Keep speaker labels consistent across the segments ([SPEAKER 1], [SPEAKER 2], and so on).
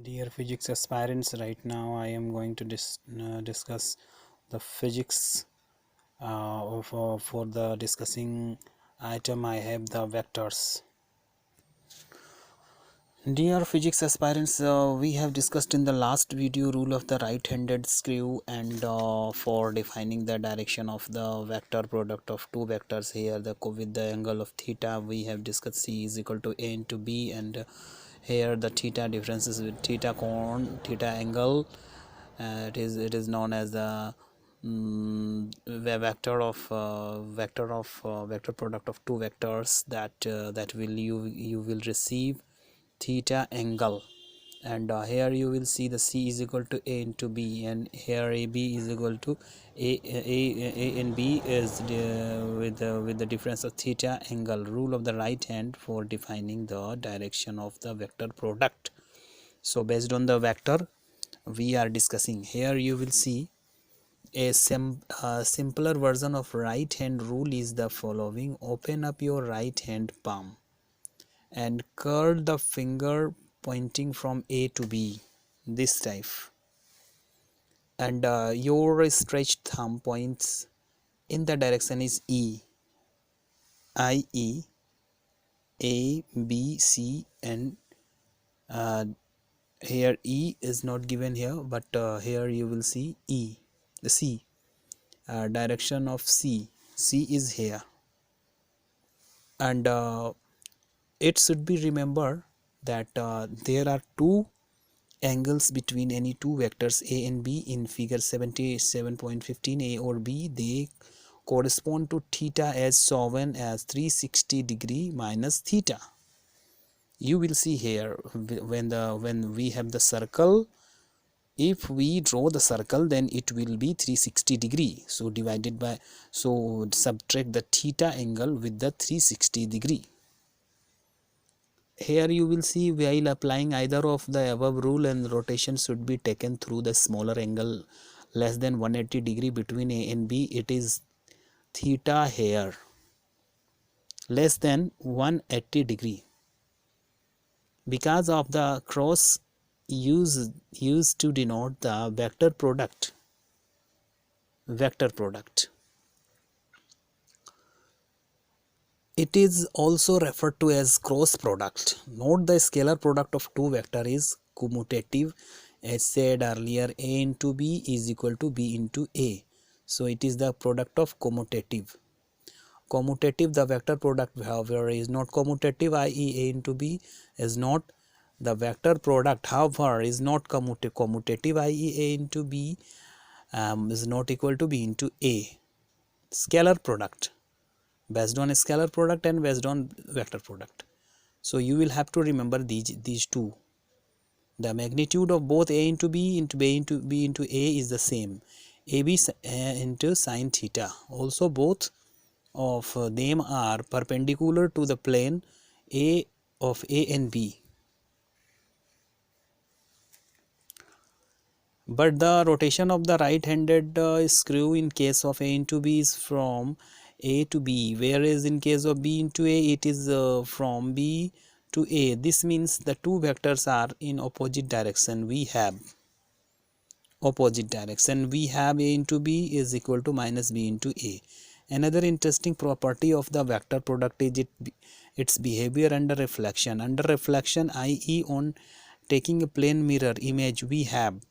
[SPEAKER 1] Dear physics aspirants, right now I am going to discuss the physics for the discussing item. I have the vectors. Dear physics aspirants, we have discussed in the last video rule of the right-handed screw and for defining the direction of the vector product of two vectors here with the angle of theta. We have discussed c is equal to a into b, and here the theta differences with theta theta angle. It is known as the vector product of two vectors that you will receive theta angle. And here you will see the c is equal to a into b, and here ab is equal to a and b is with the difference of theta angle. Rule of the right hand for defining the direction of the vector product. So based on the vector we are discussing here, you will see a simpler version of right hand rule is the following. Open up your right hand palm and curl the finger pointing from A to B, this type, and your stretched thumb points in the direction is E, i.e. A, B, C, and here E is not given here, but here you will see E, the C, direction of C is here, and it should be remembered that there are two angles between any two vectors a and b in figure 77.15. A or b, they correspond to theta as shown as 360 degree minus theta. You will see here when we have the circle, if we draw the circle then it will be 360 degree, so subtract the theta angle with the 360 degree. Here you will see while applying either of the above rule, and rotation should be taken through the smaller angle less than 180 degree between A and B. It is theta here, less than 180 degree, because of the cross used to denote the vector product. It is also referred to as cross product. Note the scalar product of two vector is commutative. As said earlier, A into B is equal to B into A. So it is the product of commutative. The vector product, however, is not commutative, i.e. A into B is not the vector product, however, is not commutative, i.e. A into B is not equal to B into A. Scalar product, based on a scalar product and based on vector product. So you will have to remember these two. The magnitude of both A into B into B into B into A is the same, AB into sine theta. Also both of them are perpendicular to the plane A of A and B. But the rotation of the right-handed screw in case of A into B is from A to B, whereas in case of B into A it is from B to A. This means the two vectors are in opposite direction. We have A into B is equal to minus B into A. Another interesting property of the vector product is its behavior under reflection. Under reflection, i.e. on taking a plane mirror image, we have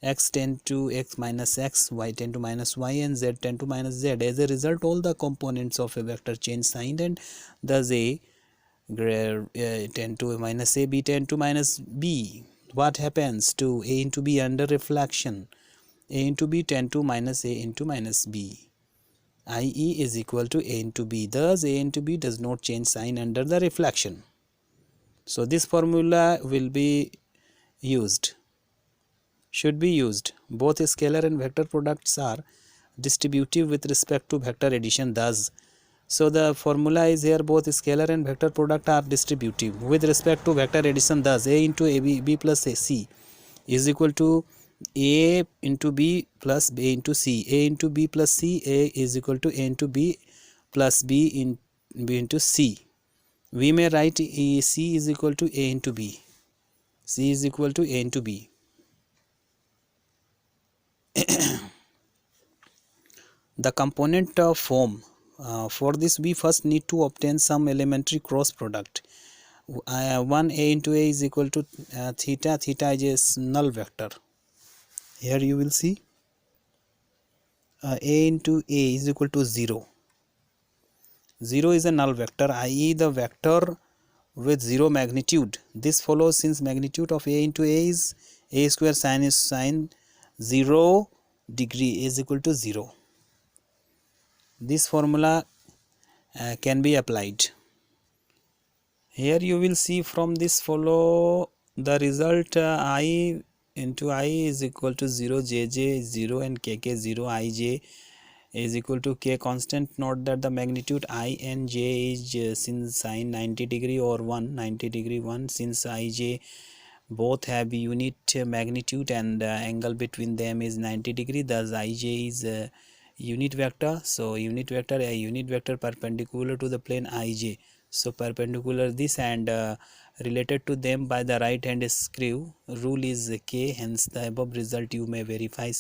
[SPEAKER 1] x tend to x minus x, y tend to minus y, and z tend to minus z. As a result, all the components of a vector change sign, and thus A tend to minus A, B tend to minus B. What happens to A into B under reflection? A into B tend to minus A into minus B, i.e. is equal to A into B. Thus A into B does not change sign under the reflection. So this formula will be used, should be used. Both scalar and vector products are distributive with respect to vector addition. Thus, so the formula is here, both scalar and vector product are distributive with respect to vector addition. Thus A into B plus C is equal to A into B plus A into C. A into B plus C, A is equal to A into B plus B into C. We may write C is equal to A into B. C is equal to A into B. The component of form. For this we first need to obtain some elementary cross product. 1 A into A is equal to theta. Theta is a null vector. Here you will see A into A is equal to 0. 0 is a null vector, i.e. the vector with 0 magnitude. This follows since magnitude of A into A is A square sine 0 degree is equal to 0. This formula can be applied. Here you will see from this follow the result I into I is equal to 0, jj 0 and kk 0, ij is equal to k constant. Note that the magnitude I and j is since sine 90 degree or 90 degree 1, since ij both have unit magnitude and angle between them is 90 degree, thus ij is unit vector. So unit vector, a unit vector perpendicular to the plane ij, so perpendicular this and related to them by the right hand screw rule is k, hence the above result you may verify